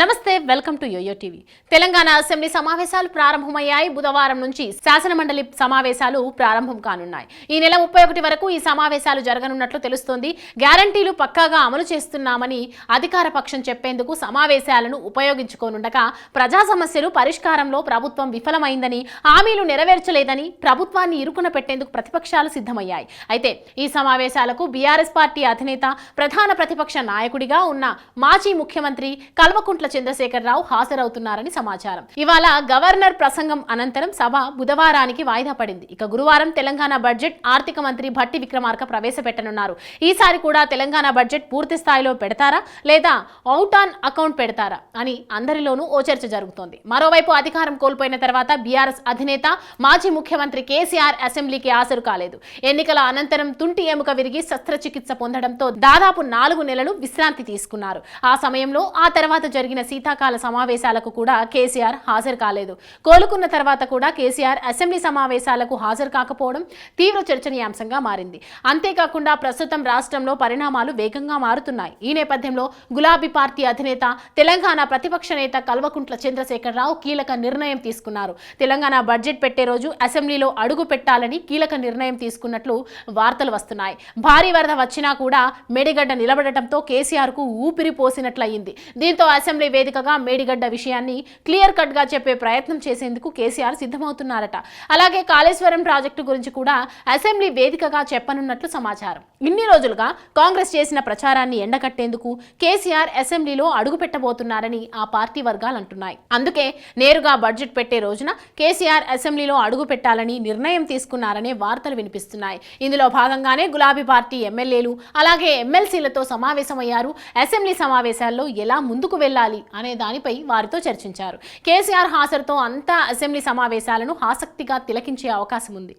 నమస్తే, welcome to yoyo TV. Telangana assembly సమావేశాలు ప్రారంభమయ్యాయి. బుధవారం నుంచి శాసనమండలి సమావేశాలు ప్రారంభం కానున్నాయి. ఈ నెల 31 వరకు ఈ సమావేశాలు జరగనున్నట్లు తెలుస్తోంది. గ్యారంటీలు పక్కాగా అమలు చేస్తున్నామని అధికార పక్షం చెప్పేందుకు సమావేశాలను ఉపయోగించుకోనుండగా ప్రజా సమస్యలు పరిష్కారంలో ప్రభుత్వం విఫలమైందని, హామీలు నెరవేర్చలేదని ప్రభుత్వాన్ని ఇరుకున పెట్టేందుకు ప్రతిపక్షాలు సిద్ధమయ్యాయి. అయితే ఈ సమావేశాలకు బీఆర్ఎస్ పార్టీ అధినేత, ప్రధాన ప్రతిపక్ష నాయకుడిగా ఉన్న మాజీ ముఖ్యమంత్రి కల్వకుంట్ల చంద్రశేఖరరావు హాజరవుతున్నారని సమాచారం. ఇవాళ గవర్నర్ ప్రసంగం అనంతరం సభ బుధవారానికి వాయిదా పడింది. ఇక గురువారం తెలంగాణ బడ్జెట్ ఆర్థిక మంత్రి భట్టి విక్రమార్క ప్రవేశపెట్టనున్నారు. ఈసారి కూడా తెలంగాణ బడ్జెట్ పూర్తి స్థాయిలో పెడతారా లేదా అవుట్ ఆన్ అకౌంట్ పెడతారా అని అందరిలోనూ ఓ చర్చ జరుగుతోంది. మరోవైపు అధికారం కోల్పోయిన తర్వాత బీఆర్ఎస్ అధినేత, మాజీ ముఖ్యమంత్రి కేసీఆర్ అసెంబ్లీకి హాజరు కాలేదు. ఎన్నికల అనంతరం తుంటి ఎముక విరిగి శస్త్రచికిత్స పొందడంతో దాదాపు 4 నెలలు విశ్రాంతి తీసుకున్నారు. ఆ సమయంలో ఆ తర్వాత జరిగిన శీతాకాల సమావేశాలకు కూడా కేసీఆర్ హాజరు కాలేదు. కోలుకున్న తర్వాత కూడా కేసీఆర్ అసెంబ్లీ సమావేశాలకు హాజరు కాకపోవడం తీవ్ర చర్చనీయాంశంగా మారింది. అంతేకాకుండా ప్రస్తుతం రాష్ట్రంలో పరిణామాలు వేగంగా మారుతున్నాయి. ఈ నేపథ్యంలో గులాబీ పార్టీ అధినేత, తెలంగాణ ప్రతిపక్ష నేత కల్వకుంట్ల చంద్రశేఖరరావు కీలక నిర్ణయం తీసుకున్నారు. తెలంగాణ బడ్జెట్ పెట్టే రోజు అసెంబ్లీలో అడుగు పెట్టాలని కీలక నిర్ణయం తీసుకున్నట్లు వార్తలు వస్తున్నాయి. భారీ వరద వచ్చినా కూడా మేడిగడ్డ నిలబడటంతో కేసీఆర్ కు ఊపిరి పోసినట్లయింది. దీంతో అసెంబ్లీ వేదికగా మేడిగడ్డ విషయాన్ని క్లియర్ కట్ గా చెప్పే ప్రయత్నం చేసేందుకు కేసీఆర్ సిద్ధమవుతున్నారట. అలాగే కాళేశ్వరం ప్రాజెక్టు గురించి కూడా అసెంబ్లీ వేదికగా చెప్పనున్నట్లు సమాచారం. ఇన్ని రోజులుగా కాంగ్రెస్ చేసిన ప్రచారాన్ని ఎండకట్టేందుకు కేసీఆర్ అసెంబ్లీలో అడుగు పెట్టబోతున్నారని ఆ పార్టీ వర్గాలు అంటున్నాయి. అందుకే నేరుగా బడ్జెట్ పెట్టే రోజున కేసీఆర్ అసెంబ్లీలో అడుగు పెట్టాలని నిర్ణయం తీసుకున్నారనే వార్తలు వినిపిస్తున్నాయి. ఇందులో భాగంగానే గులాబీ పార్టీ ఎమ్మెల్యేలు అలాగే ఎమ్మెల్సీలతో సమావేశమయ్యారు. అసెంబ్లీ సమావేశాల్లో ఎలా ముందుకు వెళ్ళాలి అనే దానిపై వారితో చర్చించారు. కేసీఆర్ హాజరుతో అంతా అసెంబ్లీ సమావేశాలను ఆసక్తిగా తిలకించే అవకాశం ఉంది.